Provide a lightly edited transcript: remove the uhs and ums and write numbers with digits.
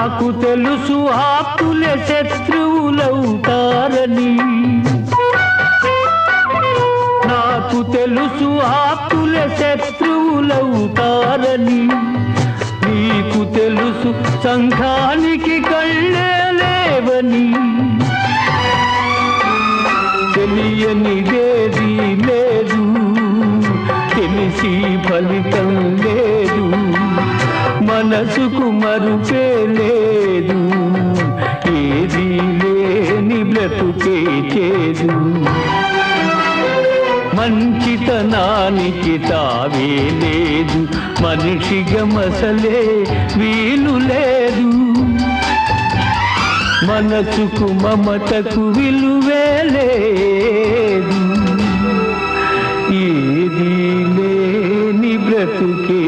నాకు తెలుసు ఆప్తులే శత్రువులవుతారని, నాకు తెలుసు ఆప్తులే శత్రువులవుతారని, నీకు తెలుసు సంఘానికి కళ్ళే లేవని. తెలియనిదేది లేదు, తెలిసి ఫలితం లేదు, మనసుకు మరుపే లేదు, ఏది లేని బ్రతుకే చేదు. మంచితనానికి తావే లేదు, మనిషిగా మసలే వీలు లేదు, మనసుకు మమతకు విలువే లేదు, ఏది లేని బ్రతుకే